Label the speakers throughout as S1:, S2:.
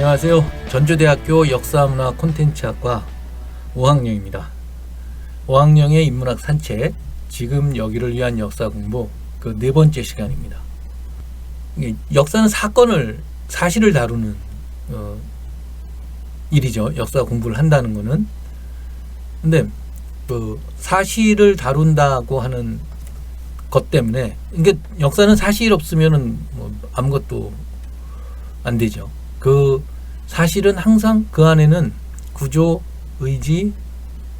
S1: 안녕하세요. 전주대학교 역사문화 콘텐츠학과 5학년입니다. 5학년의 인문학 산책, 지금 여기를 위한 역사 공부 그 네 번째 시간입니다. 역사는 사실을 다루는 일이죠. 역사 공부를 한다는 거는. 근데 그 사실을 다룬다고 하는 것 때문에 이게 역사는 사실 없으면은 뭐 아무것도 안 되죠. 그 사실은 항상 그 안에는 구조, 의지,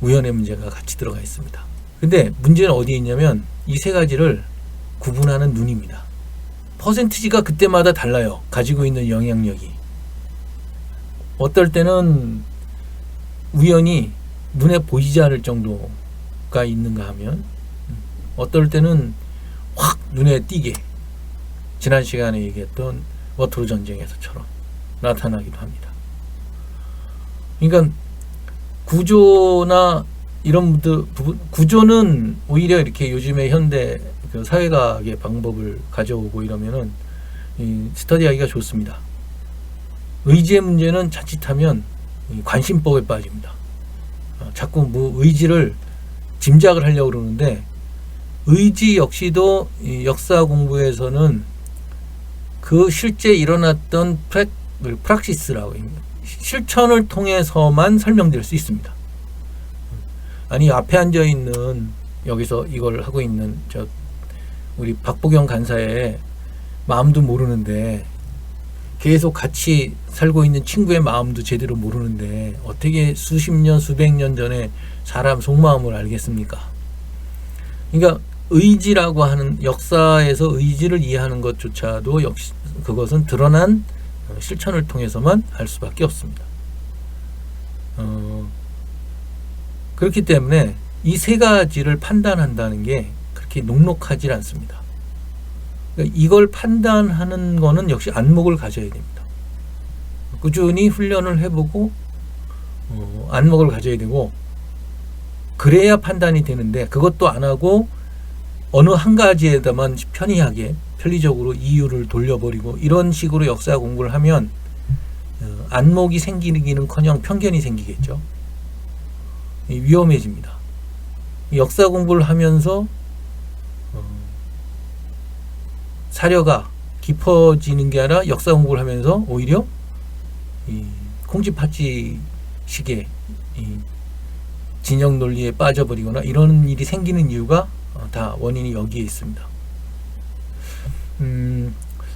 S1: 우연의 문제가 같이 들어가 있습니다. 근데 문제는 어디에 있냐면 이 세 가지를 구분하는 눈입니다. 퍼센티지가 그때마다 달라요. 가지고 있는 영향력이. 어떨 때는 우연히 눈에 보이지 않을 정도가 있는가 하면, 어떨 때는 확 눈에 띄게 지난 시간에 얘기했던 워터루 전쟁에서처럼 나타나기도 합니다. 그러니까 구조나 이런 부분, 구조는 오히려 이렇게 요즘에 현대 그 사회과학의 방법을 가져오고 이러면은 스터디하기가 좋습니다. 의지의 문제는 자칫하면 관심법에 빠집니다. 자꾸 뭐 의지를 짐작을 하려고 그러는데, 의지 역시도 역사 공부에서는 그 실제 일어났던 프락시스라고 합니다. 실천을 통해서만 설명될 수 있습니다. 아니, 앞에 앉아 있는, 여기서 이걸 하고 있는 우리 박보경 간사의 마음도 모르는데, 계속 같이 살고 있는 친구의 마음도 제대로 모르는데 어떻게 수십 년, 수백 년 전에 사람 속마음을 알겠습니까? 그러니까 의지라고 하는, 역사에서 의지를 이해하는 것조차도 역시 그것은 드러난 실천을 통해서만 알 수밖에 없습니다. 그렇기 때문에 이 세 가지를 판단한다는 게 그렇게 녹록하지 않습니다. 그러니까 이걸 판단하는 거는 역시 안목을 가져야 됩니다. 꾸준히 훈련을 해보고 안목을 가져야 되고, 그래야 판단이 되는데, 그것도 안 하고 어느 한 가지에다만 편리적으로 이유를 돌려버리고 이런 식으로 역사 공부를 하면 안목이 생기기는커녕 편견이 생기겠죠. 위험해집니다. 역사 공부를 하면서 사려가 깊어지는 게 아니라 역사 공부를 하면서 오히려 콩쥐팥쥐 식의 진영 논리에 빠져버리거나 이런 일이 생기는 이유가 다 원인이 여기에 있습니다.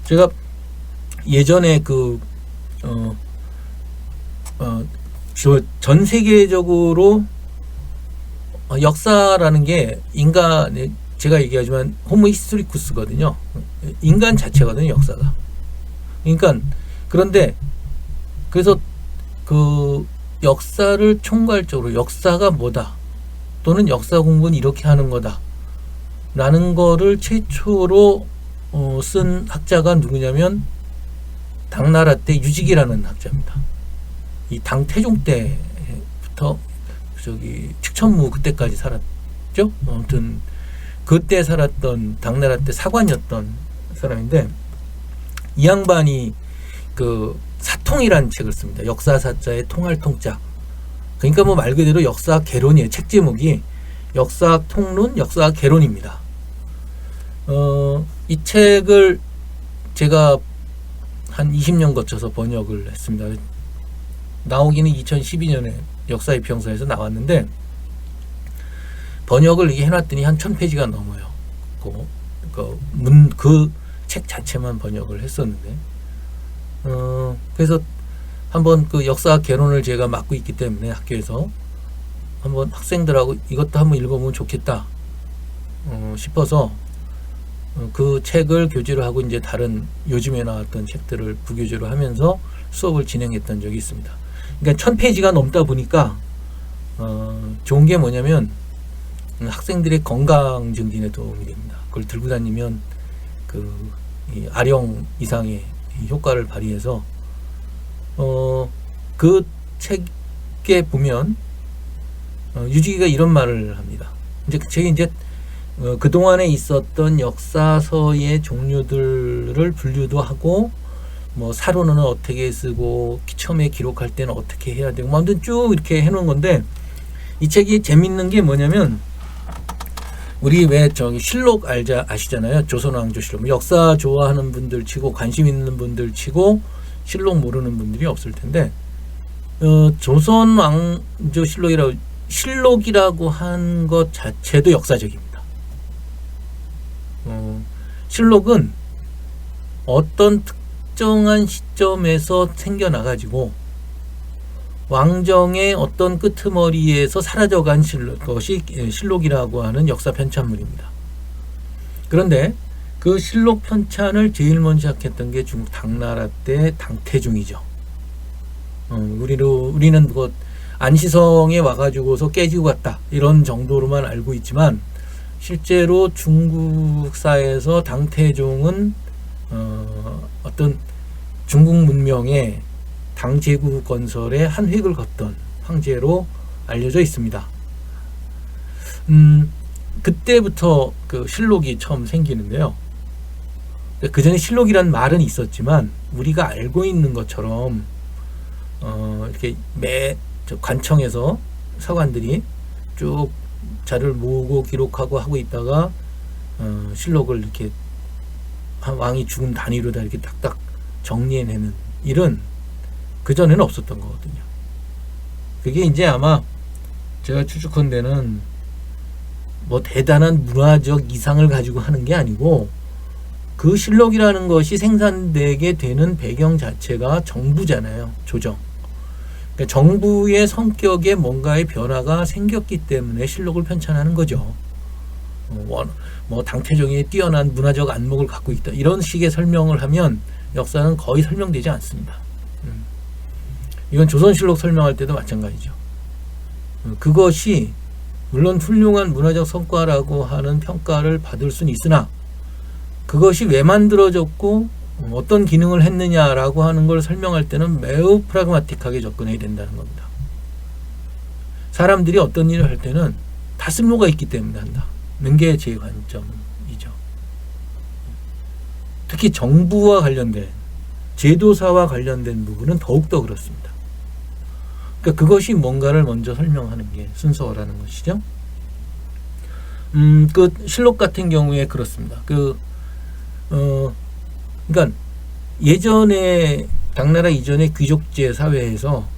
S1: 제가 예전에 전 세계적으로 역사라는 게 인간의, 제가 얘기하지만 호모 히스토리쿠스거든요. 인간 자체거든요, 역사가. 그러니까 그런데 그래서 그 역사를 총괄적으로 역사가 뭐다, 또는 역사 공부는 이렇게 하는 거다 라는 거를 최초로 쓴 학자가 누구냐면 당나라 때 유직이라는 학자입니다. 이 당 태종 때부터 측천무 그때까지 살았죠. 아무튼 그때 살았던, 당나라 때 사관이었던 사람인데, 이 양반이 그 사통이라는 책을 씁니다. 역사사자의 통할 통자. 그러니까 뭐 말 그대로 역사 개론이에요. 책 제목이 역사 통론, 역사 개론입니다. 이 책을 제가 한 20년 거쳐서 번역을 했습니다. 나오기는 2012년에 역사이평서에서 나왔는데, 번역을 이게 해놨더니 한 1000페이지가 넘어요. 그 책 자체만 번역을 했었는데, 그래서 한번 그 역사 개론을 제가 맡고 있기 때문에 학교에서 한번 학생들하고 이것도 한번 읽어보면 좋겠다 싶어서 그 책을 교재로 하고 이제 다른 요즘에 나왔던 책들을 부교재로 하면서 수업을 진행했던 적이 있습니다. 그러니까 1000페이지가 넘다 보니까 좋은 게 뭐냐면 학생들의 건강 증진에 도움이 됩니다. 그걸 들고 다니면 이 아령 이상의 효과를 발휘해서 그 책에 보면 유지기가 이런 말을 합니다. 이제 책이 이제 그동안에 있었던 역사서의 종류들을 분류도 하고 뭐 사료는 어떻게 쓰고 처음에 기록할 때는 어떻게 해야 되고 아무튼 쭉 이렇게 해놓은 건데, 이 책이 재밌는 게 뭐냐면, 우리 왜 저기 실록 아시잖아요. 조선왕조실록. 역사 좋아하는 분들 치고 관심 있는 분들 치고 실록 모르는 분들이 없을 텐데, 실록이라고 한 것 자체도 역사적입니다. 실록은 어떤 특정한 시점에서 생겨나가지고 왕정의 어떤 끄트머리에서 사라져간 것이 실록이라고 하는 역사 편찬물입니다. 그런데 그 실록 편찬을 제일 먼저 시작했던 게 중국 당나라 때 당태종이죠. 우리는 뭐 안시성에 와가지고서 깨지고 갔다 이런 정도로만 알고 있지만, 실제로 중국사에서 당태종은 어떤 중국 문명의 당제국 건설에 한 획을 걷던 황제로 알려져 있습니다. 그때부터 그 실록이 처음 생기는데요. 그 전에 실록이란 말은 있었지만 우리가 알고 있는 것처럼 이렇게 관청에서 서관들이 쭉 자료를 모으고 기록하고 하고 있다가 실록을 이렇게 왕이 죽은 단위로 다 이렇게 딱딱 정리해내는 일은 그전에는 없었던 거거든요. 그게 이제 아마 제가 추측컨대는 뭐 대단한 문화적 이상을 가지고 하는 게 아니고, 그 실록이라는 것이 생산되게 되는 배경 자체가 정부잖아요. 조정. 그러니까 정부의 성격에 뭔가의 변화가 생겼기 때문에 실록을 편찬하는 거죠. 뭐 당태종이 뛰어난 문화적 안목을 갖고 있다, 이런 식의 설명을 하면 역사는 거의 설명되지 않습니다. 이건 조선실록 설명할 때도 마찬가지죠. 그것이 물론 훌륭한 문화적 성과라고 하는 평가를 받을 수는 있으나, 그것이 왜 만들어졌고 어떤 기능을 했느냐라고 하는 걸 설명할 때는 매우 프라그마틱하게 접근해야 된다는 겁니다. 사람들이 어떤 일을 할 때는 다 쓸모가 있기 때문에 한다는 게 제 관점이죠. 특히 정부와 관련된, 제도사와 관련된 부분은 더욱더 그렇습니다. 그러니까 그것이 뭔가를 먼저 설명하는 게 순서라는 것이죠. 그 실록 같은 경우에 그렇습니다. 그러니까 예전에 당나라 이전의 귀족제 사회에서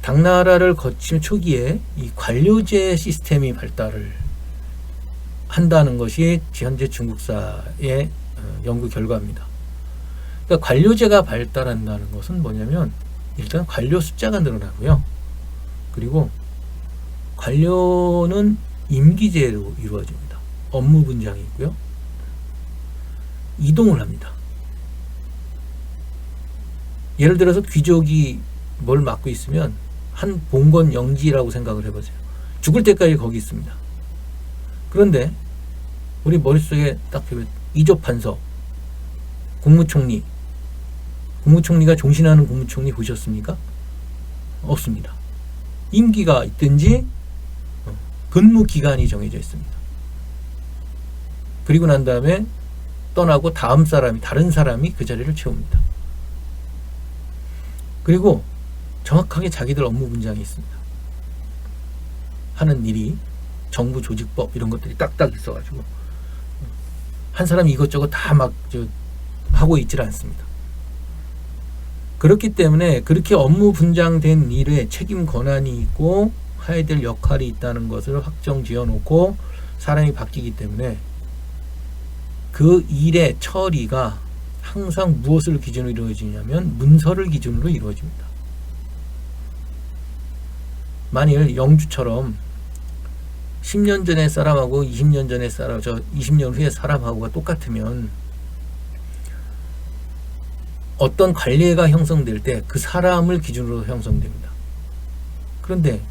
S1: 당나라를 거친 초기에 이 관료제 시스템이 발달을 한다는 것이 현재 중국사의 연구 결과입니다. 그러니까 관료제가 발달한다는 것은 뭐냐면, 일단 관료 숫자가 늘어나고요. 그리고 관료는 임기제로 이루어집니다. 업무 분장이 있고요. 이동을 합니다. 예를 들어서 귀족이 뭘 맡고 있으면 한 봉건 영지라고 생각을 해보세요. 죽을 때까지 거기 있습니다. 그런데 우리 머릿속에 딱 보면 이조판서, 국무총리가 종신하는 국무총리 보셨습니까? 없습니다. 임기가 있든지 근무 기간이 정해져 있습니다. 그리고 난 다음에 떠나고 다른 사람이 그 자리를 채웁니다. 그리고 정확하게 자기들 업무 분장이 있습니다. 하는 일이 정부 조직법 이런 것들이 딱딱 있어가지고 한 사람이 이것저것 다 막 하고 있질 않습니다. 그렇기 때문에 그렇게 업무 분장된 일에 책임 권한이 있고 해야 될 역할이 있다는 것을 확정 지어 놓고 사람이 바뀌기 때문에 그 일의 처리가 항상 무엇을 기준으로 이루어지냐면 문서를 기준으로 이루어집니다. 만일 영주처럼 10년 전의 사람하고 20년 전의 사람, 20년 후의 사람하고가 똑같으면 어떤 관례가 형성될 때 그 사람을 기준으로 형성됩니다. 그런데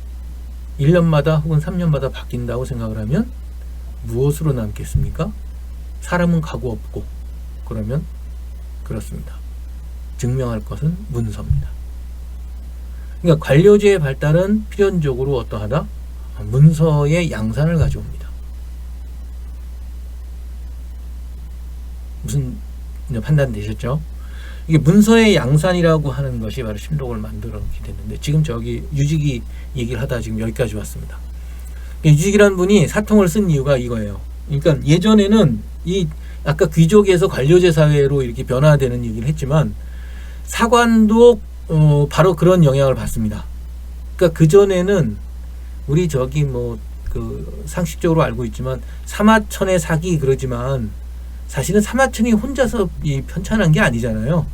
S1: 1년마다 혹은 3년마다 바뀐다고 생각을 하면 무엇으로 남겠습니까? 사람은 가고 없고, 그러면 그렇습니다. 증명할 것은 문서입니다. 그러니까 관료제의 발달은 필연적으로 어떠하다? 문서의 양산을 가져옵니다. 무슨 판단 되셨죠? 이게 문서의 양산이라고 하는 것이 바로 실록을 만들어 놓게 됐는데 지금 저기 유직이 얘기를 하다 지금 여기까지 왔습니다. 유직이라는 분이 사통을 쓴 이유가 이거예요. 그러니까 예전에는 이 아까 귀족에서 관료제 사회로 이렇게 변화되는 얘기를 했지만 사관도 바로 그런 영향을 받습니다. 그러니까 그 전에는 우리 저기 뭐 그 상식적으로 알고 있지만 사마천의 사기 그러지만 사실은 사마천이 혼자서 편찬한 게 아니잖아요.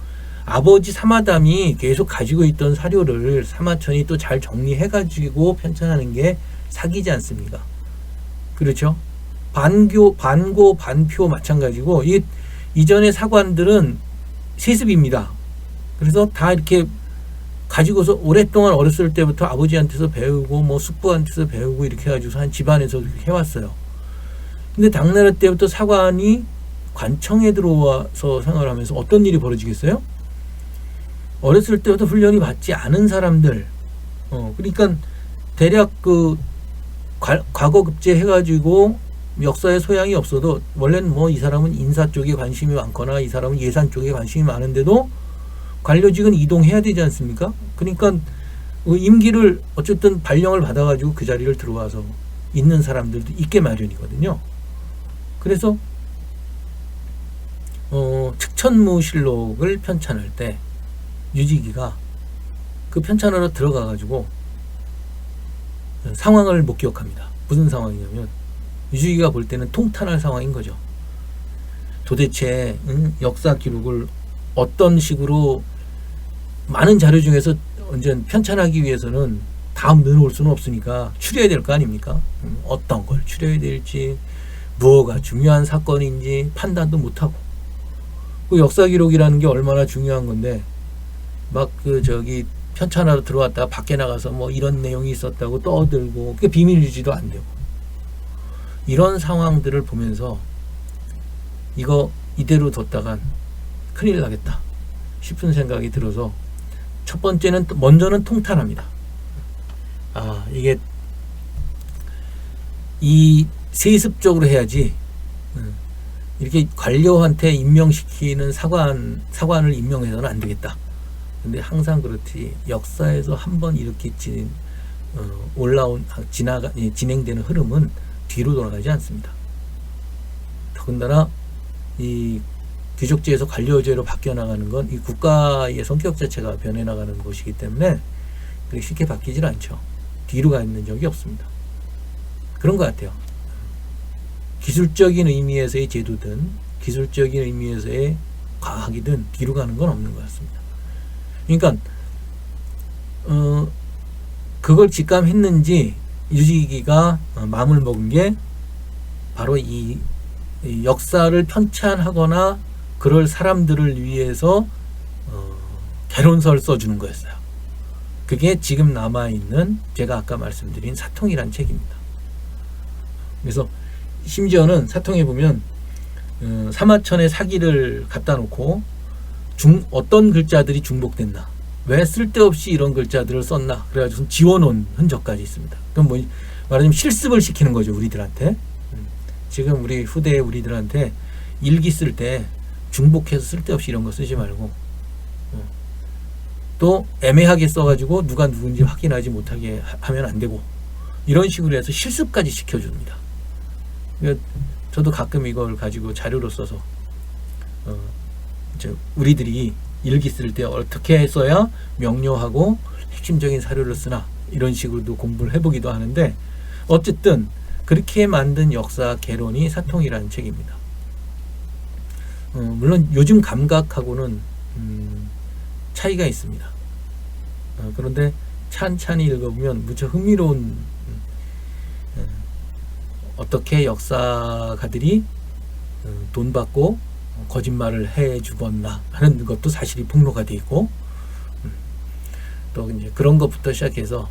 S1: 아버지 사마담이 계속 가지고 있던 사료를 사마천이 또 잘 정리해가지고 편찬하는 게 사기지 않습니까? 그렇죠? 반고, 반표 마찬가지고 이전의 사관들은 세습입니다. 그래서 다 이렇게 가지고서 오랫동안 어렸을 때부터 아버지한테서 배우고 뭐 숙부한테서 배우고 이렇게 해가지고 한 집안에서 이렇게 해왔어요. 근데 당나라 때부터 사관이 관청에 들어와서 생활하면서 어떤 일이 벌어지겠어요? 어렸을 때부터 훈련이 받지 않은 사람들, 그러니까 대략 그 과거 급제 해가지고 역사에 소양이 없어도 원래는 뭐 이 사람은 인사 쪽에 관심이 많거나 이 사람은 예산 쪽에 관심이 많은데도 관료직은 이동해야 되지 않습니까? 그러니까 임기를 어쨌든 발령을 받아가지고 그 자리를 들어와서 있는 사람들도 있게 마련이거든요. 그래서 측천무실록을 편찬할 때 유지기가 그 편찬하러 들어가가지고 상황을 못 기억합니다. 무슨 상황이냐면 유지기가 볼 때는 통탄할 상황인 거죠. 도대체 역사 기록을 어떤 식으로 많은 자료 중에서 언제 편찬하기 위해서는 다 넣어놓을 수는 없으니까 추려야 될 거 아닙니까? 어떤 걸 추려야 될지 무엇가 중요한 사건인지 판단도 못하고 그 역사 기록이라는 게 얼마나 중요한 건데 막 그 저기 편찬하러 들어왔다가 밖에 나가서 뭐 이런 내용이 있었다고 떠들고 그게 비밀 유지도 안 되고 이런 상황들을 보면서 이거 이대로 뒀다간 큰일 나겠다 싶은 생각이 들어서 첫 번째는 먼저는 통탄합니다. 이게 이 세습적으로 해야지 이렇게 관료한테 임명시키는 사관을 임명해서는 안 되겠다. 근데 항상 그렇지 역사에서 한번 이렇게 진행되는 흐름은 뒤로 돌아가지 않습니다. 더군다나 이 귀족제에서 관료제로 바뀌어 나가는 건 이 국가의 성격 자체가 변해 나가는 것이기 때문에 그렇게 쉽게 바뀌질 않죠. 뒤로 가 있는 적이 없습니다. 그런 것 같아요. 기술적인 의미에서의 제도든 기술적인 의미에서의 과학이든 뒤로 가는 건 없는 것 같습니다. 그러니까 그걸 직감했는지 유지기가 마음을 먹은 게 바로 이 역사를 편찬하거나 그럴 사람들을 위해서 개론서를 써주는 거였어요. 그게 지금 남아있는 제가 아까 말씀드린 사통이란 책입니다. 그래서 심지어는 사통에 보면 사마천의 사기를 갖다 놓고 어떤 글자들이 중복됐나 왜 쓸데없이 이런 글자들을 썼나 그래가지고 지워놓은 흔적까지 있습니다. 그럼 뭐 말하자면 실습을 시키는 거죠. 우리들한테 지금 우리 후대 우리들한테 일기 쓸 때 중복해서 쓸데없이 이런 거 쓰지 말고 또 애매하게 써가지고 누가 누군지 확인하지 못하게 하면 안 되고 이런 식으로 해서 실습까지 시켜줍니다. 그러니까 저도 가끔 이걸 가지고 자료로 써서 우리들이 일기 쓸 때 어떻게 써야 명료하고 핵심적인 사료를 쓰나 이런 식으로도 공부를 해보기도 하는데 어쨌든 그렇게 만든 역사 개론이 사통이라는 책입니다. 물론 요즘 감각하고는 차이가 있습니다. 그런데 찬찬히 읽어보면 무척 흥미로운 어떻게 역사가들이 돈 받고 거짓말을 해 주었나 하는 것도 사실이 폭로가 되어 있고 또 이제 그런 것부터 시작해서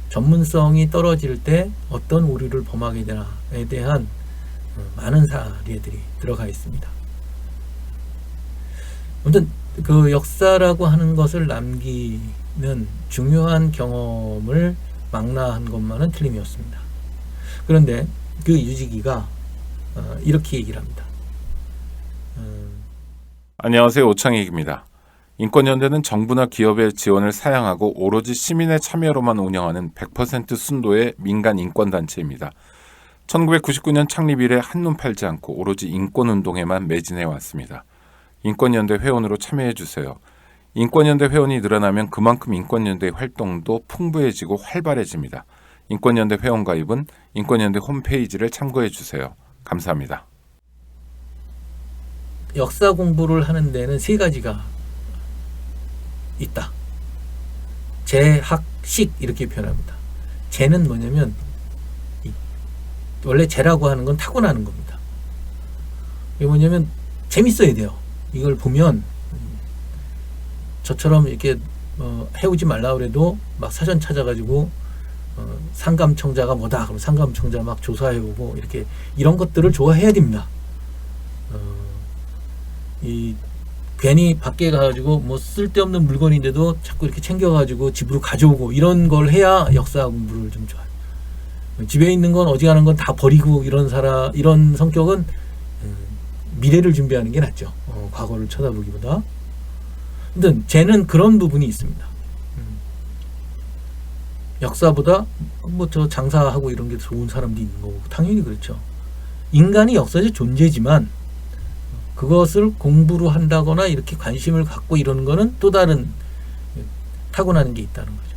S1: 전문성이 떨어질 때 어떤 오류를 범하게 되나에 대한 많은 사례들이 들어가 있습니다. 아무튼 그 역사라고 하는 것을 남기는 중요한 경험을 망라한 것만은 틀림이 없습니다. 그런데 그 유지기가 이렇게 얘기를 합니다.
S2: 안녕하세요. 오창익입니다. 인권연대는 정부나 기업의 지원을 사양하고 오로지 시민의 참여로만 운영하는 100% 순도의 민간 인권단체입니다. 1999년 창립 이래 한눈 팔지 않고 오로지 인권운동에만 매진해 왔습니다. 인권연대 회원으로 참여해주세요. 인권연대 회원이 늘어나면 그만큼 인권연대 활동도 풍부해지고 활발해집니다. 인권연대 회원 가입은 인권연대 홈페이지를 참고해주세요. 감사합니다.
S1: 역사 공부를 하는 데는 세 가지가 있다. 재학식 이렇게 표현합니다. 재는 뭐냐면 원래 재라고 하는 건 타고나는 겁니다. 이게 뭐냐면 재밌어야 돼요. 이걸 보면 저처럼 이렇게 해오지 말라 그래도 막 사전 찾아가지고 상감청자가 뭐다 그럼 상감청자 막 조사해오고 이렇게 이런 것들을 좋아해야 됩니다. 괜히 밖에 가가지고 뭐 쓸데없는 물건인데도 자꾸 이렇게 챙겨가지고 집으로 가져오고 이런 걸 해야 역사 공부를 좀 좋아해요. 집에 있는 건 어지간한 건 다 버리고 이런 성격은 미래를 준비하는 게 낫죠. 과거를 쳐다보기보다. 근데 쟤는 그런 부분이 있습니다. 역사보다 뭐 저 장사하고 이런 게 좋은 사람도 있는 거고 당연히 그렇죠. 인간이 역사적 존재지만 그것을 공부로 한다거나 이렇게 관심을 갖고 이러는 거는 또 다른 타고나는 게 있다는 거죠.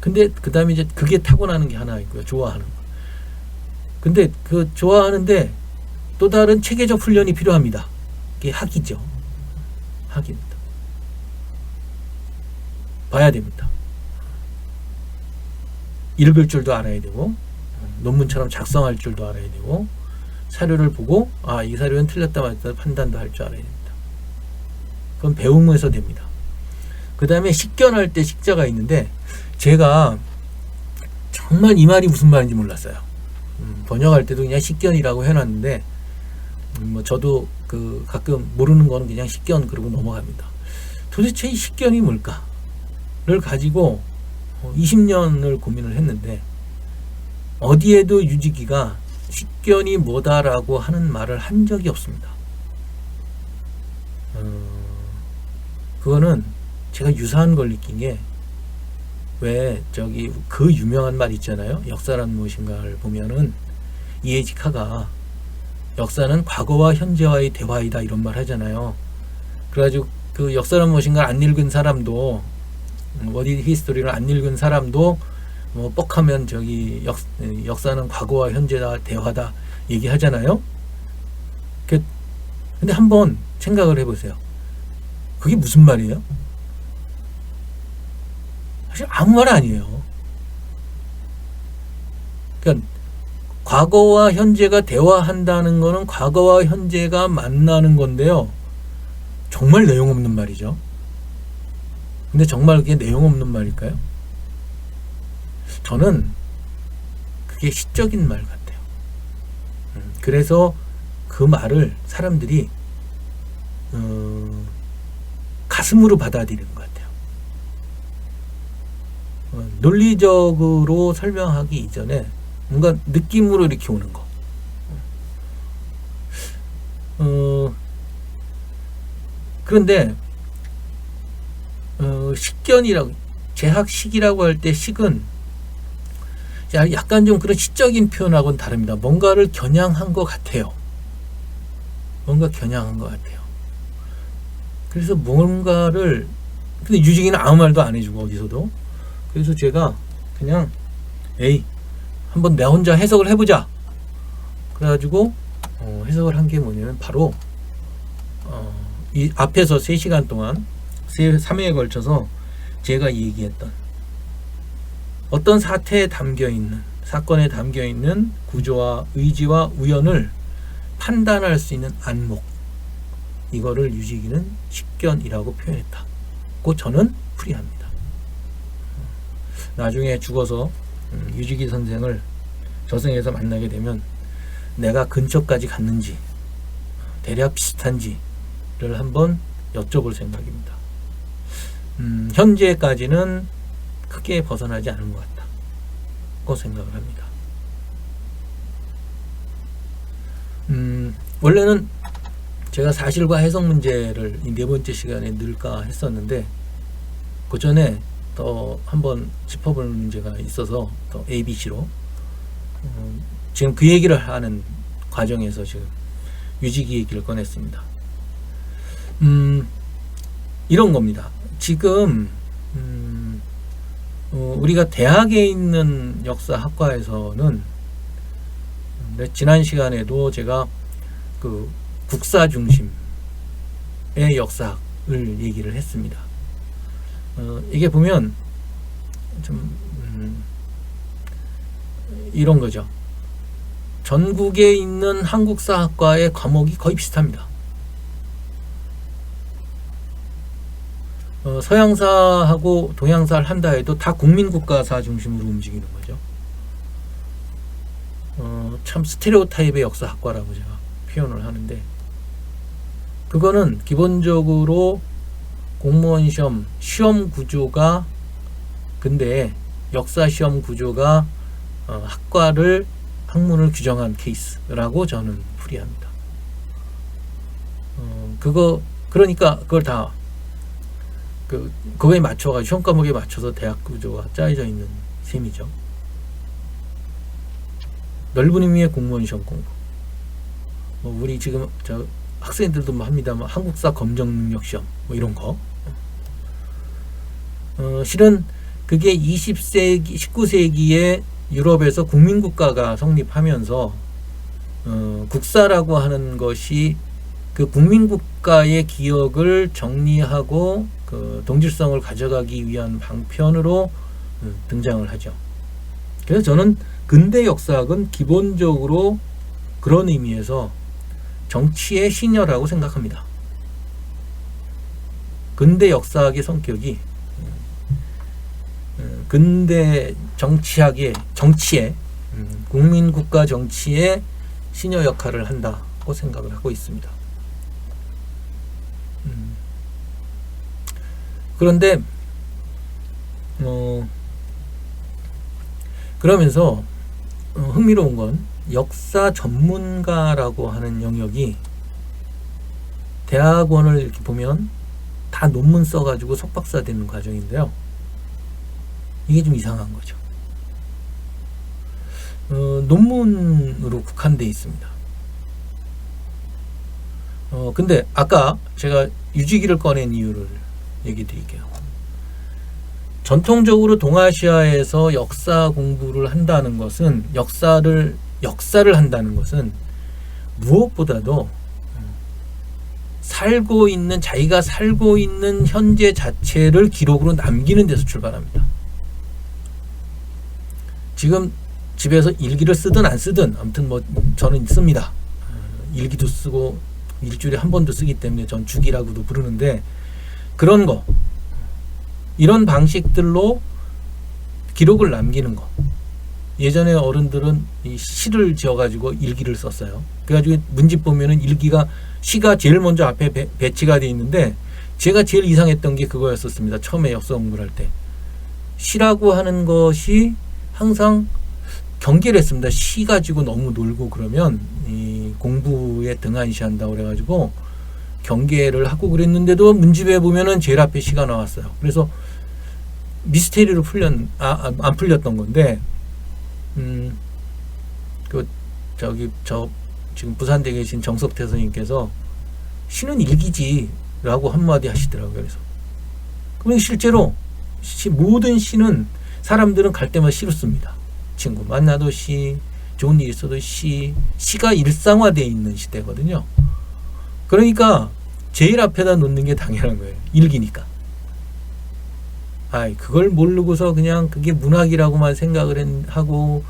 S1: 근데 그 다음에 이제 그게 타고나는 게 하나 있고요. 좋아하는 거. 근데 그 좋아하는데 또 다른 체계적 훈련이 필요합니다. 그게 학이죠. 학입니다. 봐야 됩니다. 읽을 줄도 알아야 되고 논문처럼 작성할 줄도 알아야 되고 사료를 보고 이 사료는 틀렸다 맞다 판단도 할 줄 알아야 됩니다. 그건 배움에서 됩니다. 그 다음에 식견할 때 식자가 있는데 제가 정말 이 말이 무슨 말인지 몰랐어요. 번역할 때도 그냥 식견이라고 해놨는데 뭐 저도 그 가끔 모르는 거는 그냥 식견 그러고 넘어갑니다. 도대체 이 식견이 뭘까를 가지고 20년을 고민을 했는데 어디에도 유지기가 식견이 뭐다라고 하는 말을 한 적이 없습니다. 그거는 제가 유사한 걸 느낀 게 왜 저기 그 유명한 말 있잖아요. 역사란 무엇인가를 보면은 이에지카가 역사는 과거와 현재와의 대화이다 이런 말 하잖아요. 그래가지고 그 역사란 무엇인가를 안 읽은 사람도 워디 히스토리를 안 읽은 사람도 뭐 뻑하면 저기 역사는 과거와 현재다 대화다 얘기하잖아요. 근데 한번 생각을 해보세요. 그게 무슨 말이에요? 사실 아무 말 아니에요. 그러니까 과거와 현재가 대화한다는 거는 과거와 현재가 만나는 건데요. 정말 내용 없는 말이죠. 근데 정말 그게 내용 없는 말일까요? 저는 그게 시적인 말 같아요. 그래서 그 말을 사람들이 가슴으로 받아들이는 것 같아요. 논리적으로 설명하기 이전에 뭔가 느낌으로 이렇게 오는 거. 그런데 식견이라고 재학식이라고 할 때 식은 약간 좀 그런 시적인 표현하고는 다릅니다. 뭔가를 겨냥한 것 같아요. 뭔가 겨냥한 것 같아요. 그래서 뭔가를 근데 유직이는 아무 말도 안 해주고 어디서도. 그래서 제가 그냥 한번 내 혼자 해석을 해보자. 그래가지고 해석을 한 게 뭐냐면 바로 이 앞에서 3시간 동안 3회에 걸쳐서 제가 얘기했던 어떤 사건에 담겨있는 구조와 의지와 우연을 판단할 수 있는 안목, 이거를 유지기는 식견이라고 표현했다고 저는 풀이합니다. 나중에 죽어서 유지기 선생을 저승에서 만나게 되면 내가 근처까지 갔는지 대략 비슷한지를 한번 여쭤볼 생각입니다. 현재까지는 크게 벗어나지 않은 것 같다고 생각을 합니다. 원래는 제가 사실과 해석 문제를 이 네 번째 시간에 넣을까 했었는데 그 전에 또 한번 짚어볼 문제가 있어서 또 ABC로 지금 그 얘기를 하는 과정에서 지금 유지기 얘기를 꺼냈습니다. 이런 겁니다. 지금 우리가 대학에 있는 역사학과에서는 지난 시간에도 제가 그 국사 중심의 역사학을 얘기를 했습니다. 이게 보면 좀 이런 거죠. 전국에 있는 한국사학과의 과목이 거의 비슷합니다. 서양사하고 동양사를 한다 해도 다 국민국가사 중심으로 움직이는 거죠. 참 스테레오타입의 역사학과라고 제가 표현을 하는데, 그거는 기본적으로 공무원 시험 구조가, 근데 역사 시험 구조가 학문을 규정한 케이스라고 저는 풀이합니다. 그러니까 그걸 다 그거에 맞춰가지고 시험 과목에 맞춰서 대학 구조가 짜여져 있는 셈이죠. 넓은 의미의 공무원 시험 공부. 우리 지금 학생들도 합니다만 한국사 검정 능력 시험 이런 거. 실은 그게 20세기, 19세기에 유럽에서 국민국가가 성립하면서 국사라고 하는 것이 그 국민국가의 기억을 정리하고 그 동질성을 가져가기 위한 방편으로 등장을 하죠. 그래서 저는 근대 역사학은 기본적으로 그런 의미에서 정치의 신여라고 생각합니다. 근대 역사학의 성격이 근대 정치의 국민국가 정치의 신여 역할을 한다고 생각을 하고 있습니다. 그런데 그러면서 흥미로운 건 역사 전문가라고 하는 영역이 대학원을 이렇게 보면 다 논문 써가지고 석박사 되는 과정인데요. 이게 좀 이상한 거죠. 논문으로 국한되어 있습니다. 근데 아까 제가 유지기를 꺼낸 이유를 얘기 드릴게요. 전통적으로 동아시아에서 역사 공부를 한다는 것은 역사를 한다는 것은 무엇보다도 자기가 살고 있는 현재 자체를 기록으로 남기는 데서 출발합니다. 지금 집에서 일기를 쓰든 안 쓰든 아무튼 저는 씁니다. 일기도 쓰고 일주일에 한 번도 쓰기 때문에 전 주기라고도 부르는데, 그런 거, 이런 방식들로 기록을 남기는 거. 예전에 어른들은 이 시를 지어가지고 일기를 썼어요. 그래가지고 문집 보면은 시가 제일 먼저 앞에 배치가 되어 있는데, 제가 제일 이상했던 게 그거였었습니다. 처음에 역사 공부를 할 때. 시라고 하는 것이 항상 경계를 했습니다. 시 가지고 너무 놀고 그러면 이 공부에 등한시한다고 그래가지고 경계를 하고 그랬는데도 문집에 보면은 제일 앞에 시가 나왔어요. 그래서 미스테리로 안 풀렸던 건데, 지금 부산대 계신 정석태 선생님께서 시는 일기지라고 한마디 하시더라고요. 그래서 그럼 실제로 모든 시는 사람들은 갈 때마다 시로 씁니다. 친구 만나도 시, 좋은 일 있어도 시가 일상화되어 있는 시대거든요. 그러니까 제일 앞에다 놓는 게 당연한 거예요. 일기니까. 그걸 모르고서 그냥 그게 문학이라고만 생각을 하고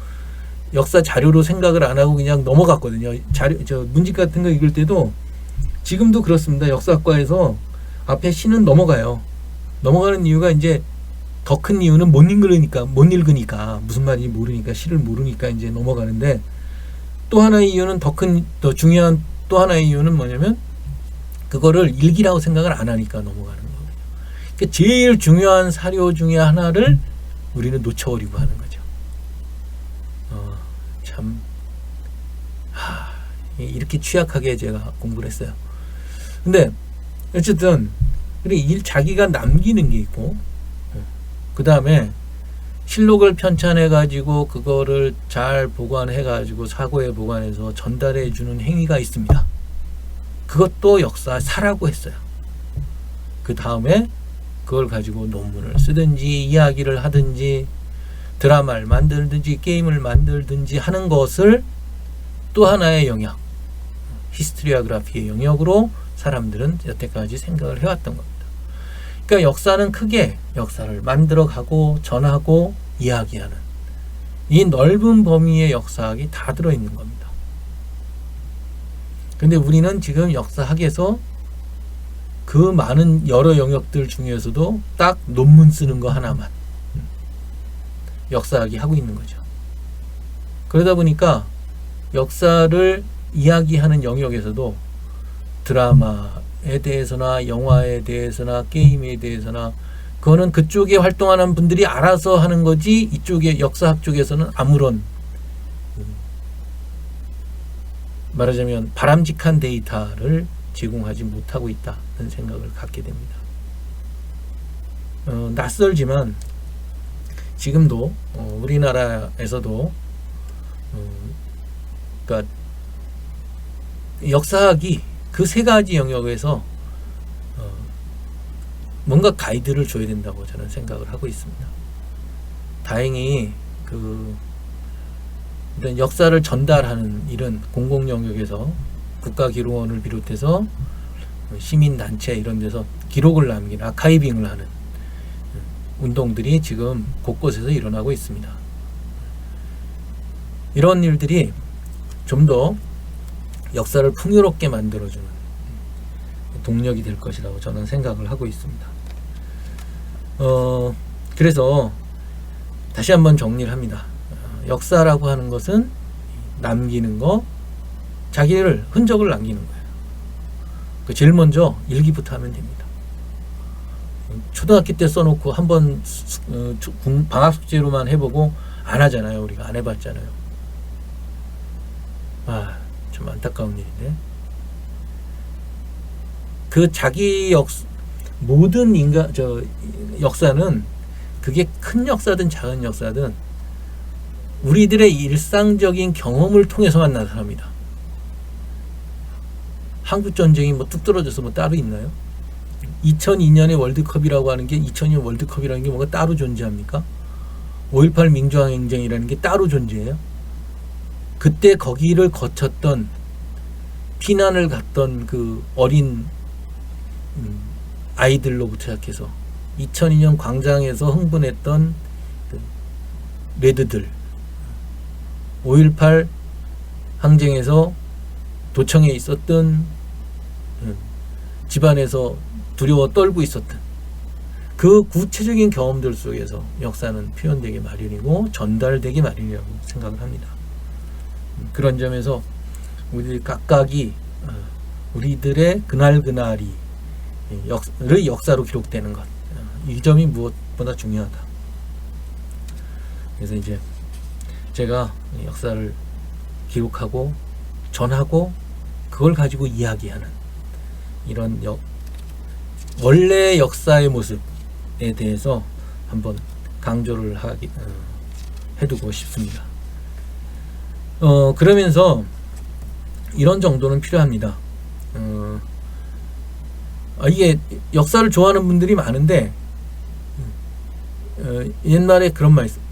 S1: 역사 자료로 생각을 안 하고 그냥 넘어갔거든요. 문집 같은 거 읽을 때도 지금도 그렇습니다. 역사학과에서 앞에 시는 넘어가요. 넘어가는 이유가 이제 더 큰 이유는 못 읽으니까 무슨 말인지 모르니까, 시를 모르니까 이제 넘어가는데, 또 하나의 이유는 더 중요한 또 하나의 이유는 뭐냐면 그거를 일기라고 생각을 안 하니까 넘어가는 거거든요. 그러니까 제일 중요한 사료 중에 하나를 우리는 놓쳐버리고 하는 거죠. 이렇게 취약하게 제가 공부를 했어요. 근데 어쨌든 자기가 남기는 게 있고, 그 다음에 실록을 편찬해 가지고 그거를 잘 보관해 가지고 사고에 보관해서 전달해 주는 행위가 있습니다. 그것도 역사사라고 했어요. 그 다음에 그걸 가지고 논문을 쓰든지 이야기를 하든지 드라마를 만들든지 게임을 만들든지 하는 것을 또 하나의 영역, 히스토리오그래피의 영역으로 사람들은 여태까지 생각을 해왔던 겁니다. 그러니까 역사는 크게 역사를 만들어가고 전하고 이야기하는 이 넓은 범위의 역사학이 다 들어있는 겁니다. 근데 우리는 지금 역사학에서 그 많은 여러 영역들 중에서도 딱 논문 쓰는 거 하나만 역사학이 하고 있는 거죠. 그러다 보니까 역사를 이야기하는 영역에서도 드라마에 대해서나 영화에 대해서나 게임에 대해서나 그거는 그쪽에 활동하는 분들이 알아서 하는 거지, 이쪽에 역사학 쪽에서는 아무런 말하자면 바람직한 데이터를 제공하지 못하고 있다는 생각을 갖게 됩니다. 낯설지만 지금도 우리나라에서도 그러니까 역사학이 그 세 가지 영역에서 뭔가 가이드를 줘야 된다고 저는 생각을 하고 있습니다. 다행히 일단 역사를 전달하는 이런 공공 영역에서 국가기록원을 비롯해서 시민단체 이런 데서 기록을 남기는 아카이빙을 하는 운동들이 지금 곳곳에서 일어나고 있습니다. 이런 일들이 좀 더 역사를 풍요롭게 만들어주는 동력이 될 것이라고 저는 생각을 하고 있습니다. 그래서 다시 한번 정리를 합니다. 역사라고 하는 것은 남기는 거, 자기를 흔적을 남기는 거예요. 제일 먼저 일기부터 하면 됩니다. 초등학교 때 써놓고 한번 방학 숙제로만 해보고 안 하잖아요. 우리가 안 해봤잖아요. 좀 안타까운 일인데, 그 자기 모든 역사는 그게 큰 역사든 작은 역사든 우리들의 일상적인 경험을 통해서만 나타납니다. 한국전쟁이 뚝 떨어져서 따로 있나요? 2002년의 월드컵이라고 하는 게 2002년 월드컵이라는 게 뭔가 따로 존재합니까? 5.18 민주항쟁이라는 게 따로 존재해요? 그때 거기를 거쳤던 피난을 갔던 그 어린 아이들로부터 시작해서 2002년 광장에서 흥분했던 그 레드들, 5.18 항쟁에서 도청에 있었던 집안에서 두려워 떨고 있었던 그 구체적인 경험들 속에서 역사는 표현되기 마련이고 전달되기 마련이라고 생각을 합니다. 그런 점에서 우리 각각이 우리들의 그날그날이 역사로 기록되는 것, 이 점이 무엇보다 중요하다. 그래서 이제 제가 역사를 기록하고 전하고 그걸 가지고 이야기하는 이런 원래 역사의 모습에 대해서 한번 강조를 해두고 싶습니다. 그러면서 이런 정도는 필요합니다. 이게 역사를 좋아하는 분들이 많은데 옛말에 그런 말이 있어요.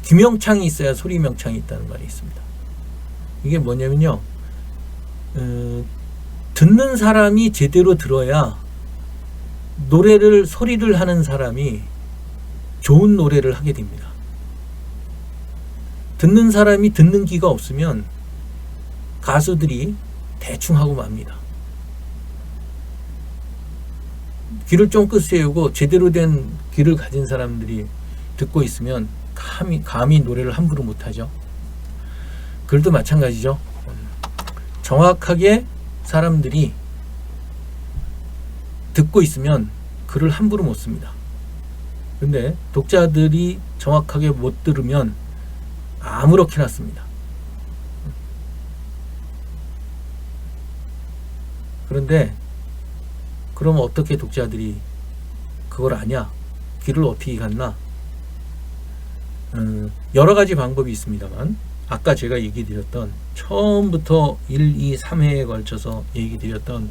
S1: 귀명창이 있어야 소리명창이 있다는 말이 있습니다. 이게 뭐냐면요, 듣는 사람이 제대로 들어야 소리를 하는 사람이 좋은 노래를 하게 됩니다. 듣는 사람이 듣는 귀가 없으면 가수들이 대충 하고 맙니다. 귀를 쫑긋 세우고 제대로 된 귀를 가진 사람들이 듣고 있으면 감히 노래를 함부로 못하죠. 글도 마찬가지죠. 정확하게 사람들이 듣고 있으면 글을 함부로 못 씁니다. 근데 독자들이 정확하게 못 들으면 아무렇게나 씁니다. 그런데 그러면 어떻게 독자들이 그걸 아냐? 귀를 어떻게 갔나? 여러 가지 방법이 있습니다만 아까 제가 얘기 드렸던 처음부터 1, 2, 3회에 걸쳐서 얘기 드렸던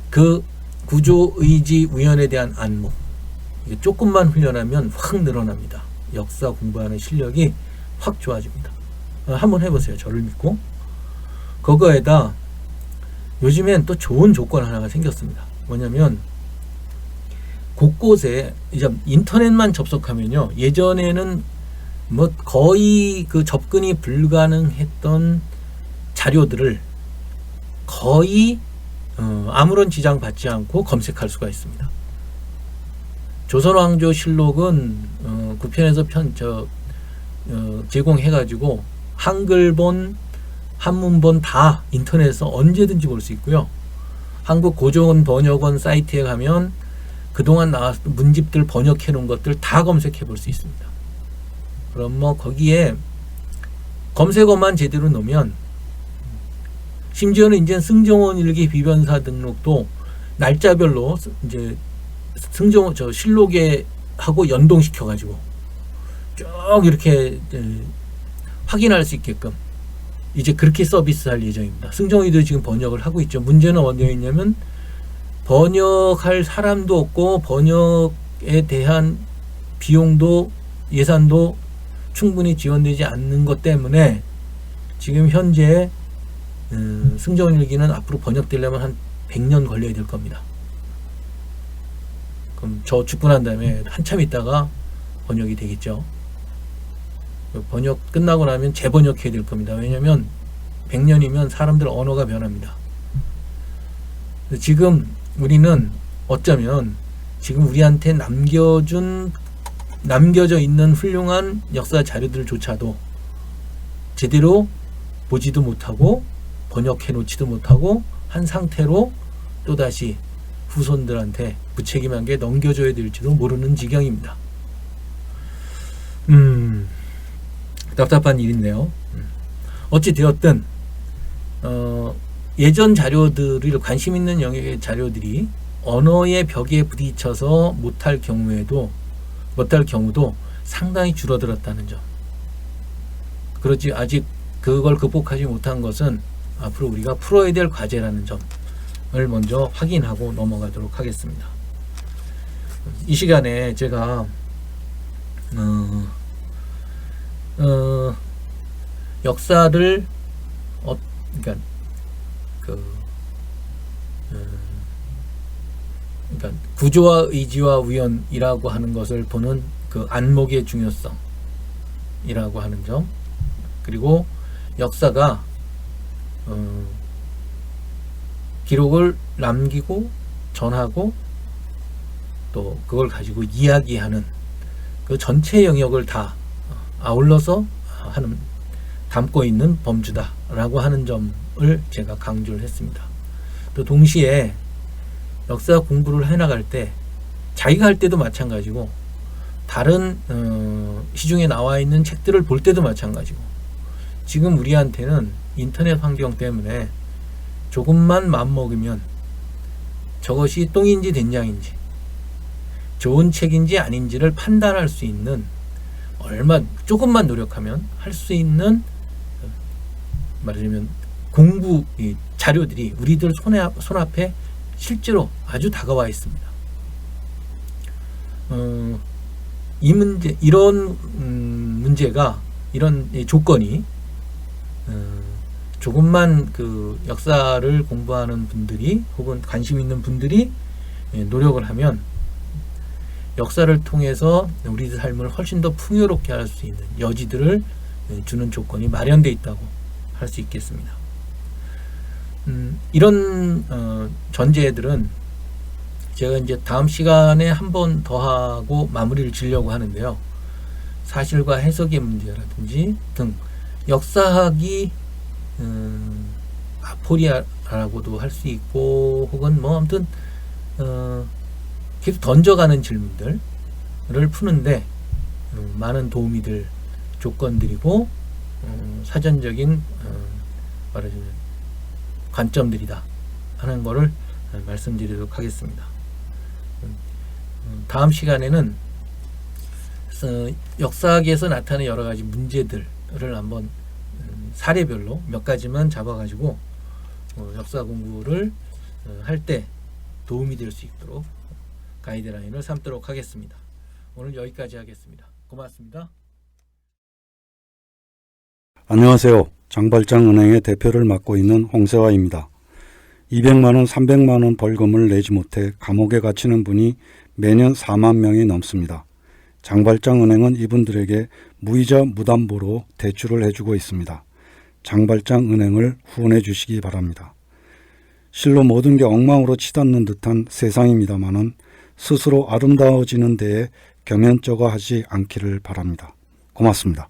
S1: 그 구조, 의지, 우연에 대한 안목, 이게 조금만 훈련하면 확 늘어납니다. 역사 공부하는 실력이 확 좋아집니다. 한번 해보세요. 저를 믿고. 그거에다 요즘엔 또 좋은 조건 하나가 생겼습니다. 뭐냐면 곳곳에 이제 인터넷만 접속하면요, 예전에는 뭐 거의 그 접근이 불가능했던 자료들을 거의 아무런 지장 받지 않고 검색할 수가 있습니다. 조선왕조실록은 9편에서 제공해가지고 한글본, 한문본 다 인터넷에서 언제든지 볼 수 있고요. 한국 고전 번역원 사이트에 가면 그동안 나왔던 문집들 번역해 놓은 것들 다 검색해 볼 수 있습니다. 그럼 뭐 거기에 검색어만 제대로 넣으면, 심지어는 이제 승정원 일기 비변사 등록도 날짜별로 이제 승정원 실록에 하고 연동시켜 가지고 쭉 이렇게 확인할 수 있게끔 이제 그렇게 서비스할 예정입니다. 승정원도 지금 번역을 하고 있죠. 문제는 어디에 있냐면 번역할 사람도 없고 번역에 대한 비용도 예산도 충분히 지원되지 않는 것 때문에 지금 현재 승정원 일기는 앞으로 번역되려면 한 100년 걸려야 될 겁니다. 그럼 저 죽고 난 다음에 한참 있다가 번역이 되겠죠. 번역 끝나고 나면 재번역해야 될 겁니다. 왜냐하면 100년이면 사람들 언어가 변합니다. 지금 우리는 어쩌면 지금 우리한테 남겨져 있는 훌륭한 역사 자료들조차도 제대로 보지도 못하고 번역해 놓지도 못하고 한 상태로 또다시 후손들한테 무책임한 게 넘겨줘야 될지도 모르는 지경입니다. 답답한 일인데요. 어찌 되었든 예전 자료들을, 관심 있는 영역의 자료들이 언어의 벽에 부딪혀서 못할 경우도 상당히 줄어들었다는 점. 그렇지 아직 그걸 극복하지 못한 것은 앞으로 우리가 풀어야 될 과제라는 점을 먼저 확인하고 넘어가도록 하겠습니다. 이 시간에 제가 역사를 그러니까 구조와 의지와 우연이라고 하는 것을 보는 그 안목의 중요성이라고 하는 점, 그리고 역사가 기록을 남기고 전하고 또 그걸 가지고 이야기하는 그 전체 영역을 다 아울러서 담고 있는 범주다라고 하는 점을 제가 강조를 했습니다. 또 동시에 역사 공부를 해나갈 때, 자기가 할 때도 마찬가지고 다른 시중에 나와 있는 책들을 볼 때도 마찬가지고, 지금 우리한테는 인터넷 환경 때문에 조금만 맘먹으면 저것이 똥인지 된장인지, 좋은 책인지 아닌지를 판단할 수 있는, 조금만 노력하면 할 수 있는, 말하자면 공부 자료들이 우리들 손앞에 실제로 아주 다가와 있습니다. 이런 문제가, 이런 조건이 조금만 그 역사를 공부하는 분들이 혹은 관심 있는 분들이 노력을 하면 역사를 통해서 우리 삶을 훨씬 더 풍요롭게 할 수 있는 여지들을 주는 조건이 마련되어 있다고 할 수 있겠습니다. 이런 전제들은 제가 이제 다음 시간에 한 번 더 하고 마무리를 지려고 하는데요. 사실과 해석의 문제라든지 등 역사학이 아포리아라고도 할 수 있고, 혹은 뭐 아무튼 계속 던져가는 질문들을 푸는데 많은 도움이 될 조건들이고 사전적인 말하자면 관점들이다 하는 거를 말씀드리도록 하겠습니다. 다음 시간에는 역사학에서 나타나는 여러 가지 문제들을 한번 사례별로 몇 가지만 잡아가지고 역사 공부를 할 때 도움이 될 수 있도록 가이드라인을 삼도록 하겠습니다. 오늘 여기까지 하겠습니다. 고맙습니다.
S3: 안녕하세요. 장발장은행의 대표를 맡고 있는 홍세화입니다. 200만 원, 300만 원 벌금을 내지 못해 감옥에 갇히는 분이 매년 4만 명이 넘습니다. 장발장은행은 이분들에게 무이자 무담보로 대출을 해주고 있습니다. 장발장은행을 후원해 주시기 바랍니다. 실로 모든 게 엉망으로 치닫는 듯한 세상입니다마는 스스로 아름다워지는 데에 경연쩍어 하지 않기를 바랍니다. 고맙습니다.